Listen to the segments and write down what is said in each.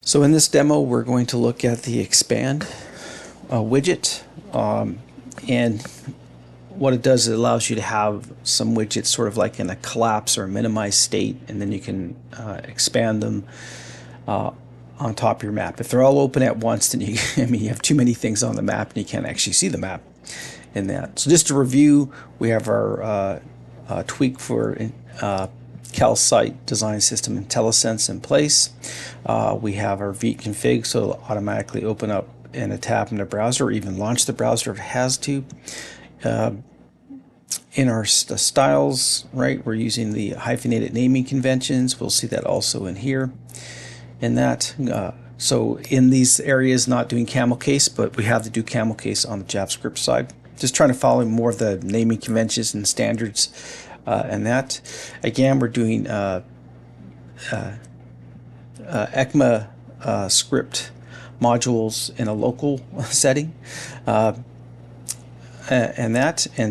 So in this demo, we're going to look at the expand widget. And what it does, it allows you to have some widgets sort of like in a collapse or a minimized state, and then you can expand them on top of your map. If they're all open at once, then you have too many things on the map and you can't actually see the map in that. So just to review, we have our tweak for Calcite design system IntelliSense in place. We have our Vite config, so it'll automatically open up in a tab in the browser, or even launch the browser if it has to. In our styles, right, we're using the hyphenated naming conventions. We'll see that also in here. In that, so in these areas, not doing camel case, but we have to do camel case on the JavaScript side. Just trying to follow more of the naming conventions and standards. And that, again, we're doing ECMA script modules in a local setting, and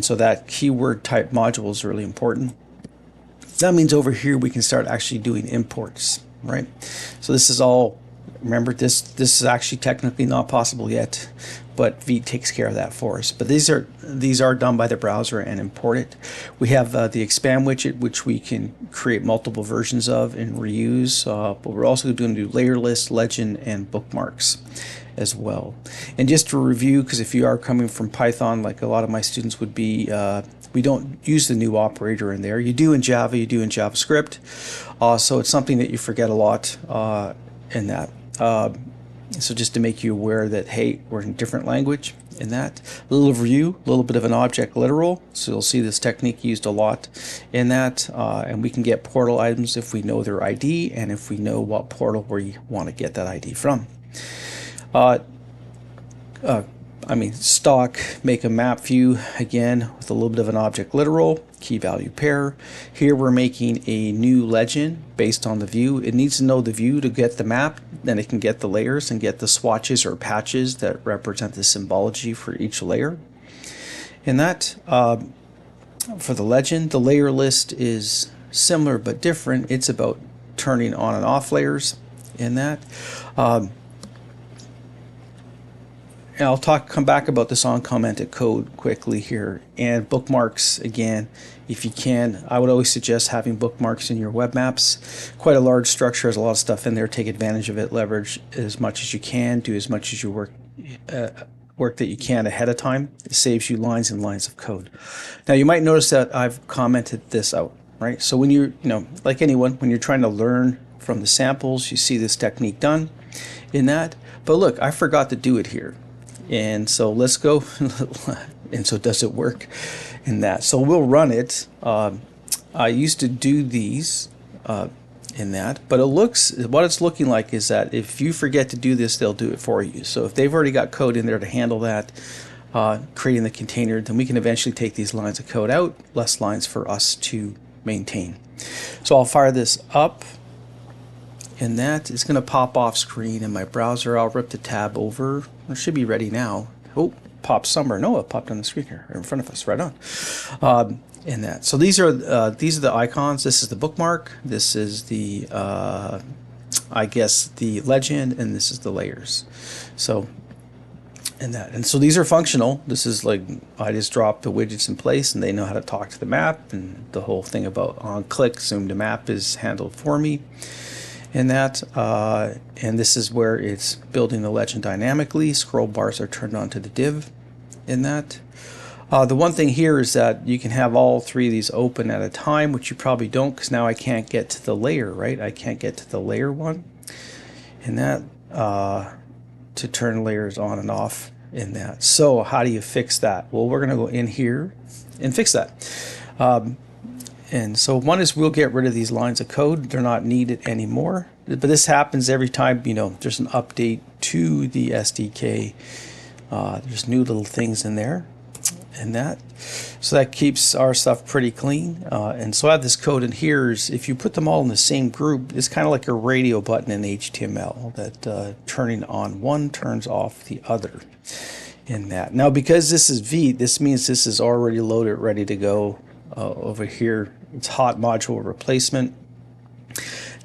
so that keyword type module is really important. That means over here we can start actually doing imports, right? So this is all, remember, this is actually technically not possible yet, but Vite takes care of that for us. But these are done by the browser and imported. We have the expand widget, which we can create multiple versions of and reuse, but we're also going to do layer list, legend, and bookmarks as well. And just to review, because if you are coming from Python, like a lot of my students would be, we don't use the new operator in there. You do in Java, you do in JavaScript. So it's something that you forget a lot in that. So just to make you aware that, hey, we're in a different language in that. A little review, a little bit of an object literal. So you'll see this technique used a lot in that. And we can get portal items if we know their ID and if we know what portal we want to get that ID from. Stock, make a map view, again, with a little bit of an object literal, key value pair. Here we're making a new legend based on the view. It needs to know the view to get the map, then it can get the layers and get the swatches or patches that represent the symbology for each layer. In that, for the legend, the layer list is similar but different. It's about turning on and off layers in that. And I'll come back about this uncommented code quickly here. And bookmarks, again, if you can, I would always suggest having bookmarks in your web maps. Quite a large structure, has a lot of stuff in there. Take advantage of it, leverage as much as you can, do as much as you work that you can ahead of time. It saves you lines and lines of code. Now you might notice that I've commented this out, right? So when you're, like anyone, when you're trying to learn from the samples, you see this technique done in that. But look, I forgot to do it here. And so let's go. And so does it work in that? So we'll run it. I used to do these in that, but what it's looking like is that if you forget to do this, they'll do it for you. So if they've already got code in there to handle that, creating the container, then we can eventually take these lines of code out, less lines for us to maintain. So I'll fire this up. And that is going to pop off screen in my browser. I'll rip the tab over. It should be ready now. Oh, popped somewhere. No, it popped on the screen here in front of us, right on. In that. So these are the icons. This is the bookmark. This is the, I guess, the legend, and this is the layers. So, and so these are functional. This is like, I just drop the widgets in place and they know how to talk to the map, and the whole thing about on click, zoom to map is handled for me. In that, and this is where it's building the legend dynamically. Scroll bars are turned on to the div in that. The one thing here is that you can have all three of these open at a time, which you probably don't, because now I can't get to the layer, right? I can't get to the layer one in that to turn layers on and off in that. So how do you fix that? Well, we're going to go in here and fix that. And so one is we'll get rid of these lines of code. They're not needed anymore. But this happens every time, there's an update to the SDK. There's new little things in there and that. So that keeps our stuff pretty clean. And so I have this code in here. If you put them all in the same group, it's kind of like a radio button in HTML that turning on one turns off the other in that. Now, because this is Vite, this means this is already loaded, ready to go. Over here, it's hot module replacement.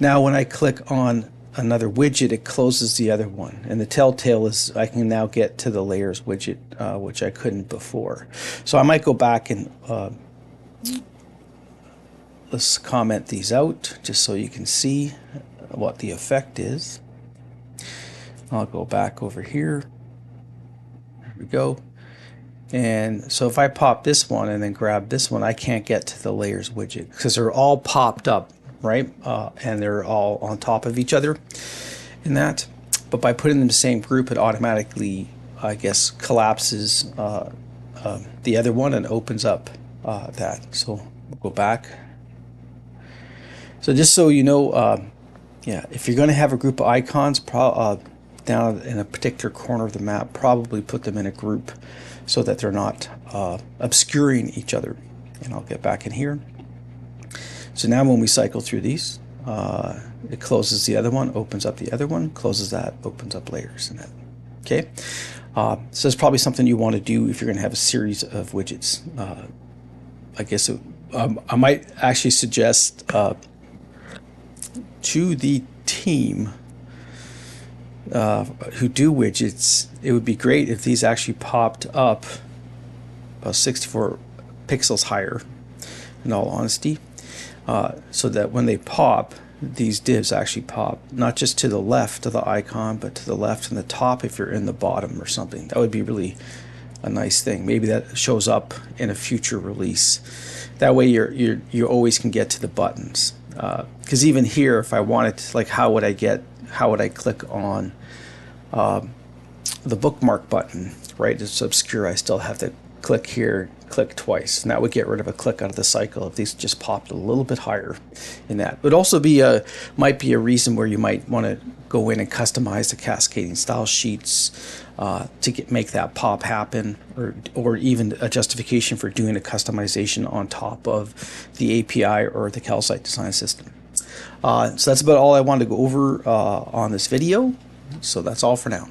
Now when I click on another widget, it closes the other one. And the telltale is I can now get to the layers widget, which I couldn't before. So I might go back and let's comment these out just so you can see what the effect is. I'll go back over here. There we go. And so if I pop this one and then grab this one, I can't get to the layers widget because they're all popped up, right? And they're all on top of each other in that. But by putting them in the same group, it automatically, I guess, collapses the other one and opens up that. So we'll go back. So just so you know, yeah, if you're going to have a group of icons down in a particular corner of the map, probably put them in a group so that they're not obscuring each other. And I'll get back in here. So now when we cycle through these, it closes the other one, opens up the other one, closes that, opens up layers and that. Okay, so it's probably something you want to do if you're going to have a series of widgets. I guess I might actually suggest to the team who do widgets, it would be great if these actually popped up about 64 pixels higher, in all honesty, so that when they pop, these divs actually pop not just to the left of the icon, but to the left and the top if you're in the bottom or something. That would be really a nice thing. Maybe that shows up in a future release. That way you always can get to the buttons. Because even here, if I wanted to, like, how would I click on the bookmark button, right? It's obscure. I still have to click here, click twice, and that would get rid of a click out of the cycle if these just popped a little bit higher in that. It would also be might be a reason where you might want to go in and customize the cascading style sheets to make that pop happen, or even a justification for doing a customization on top of the API or the Calcite design system. So that's about all I wanted to go over on this video. So that's all for now.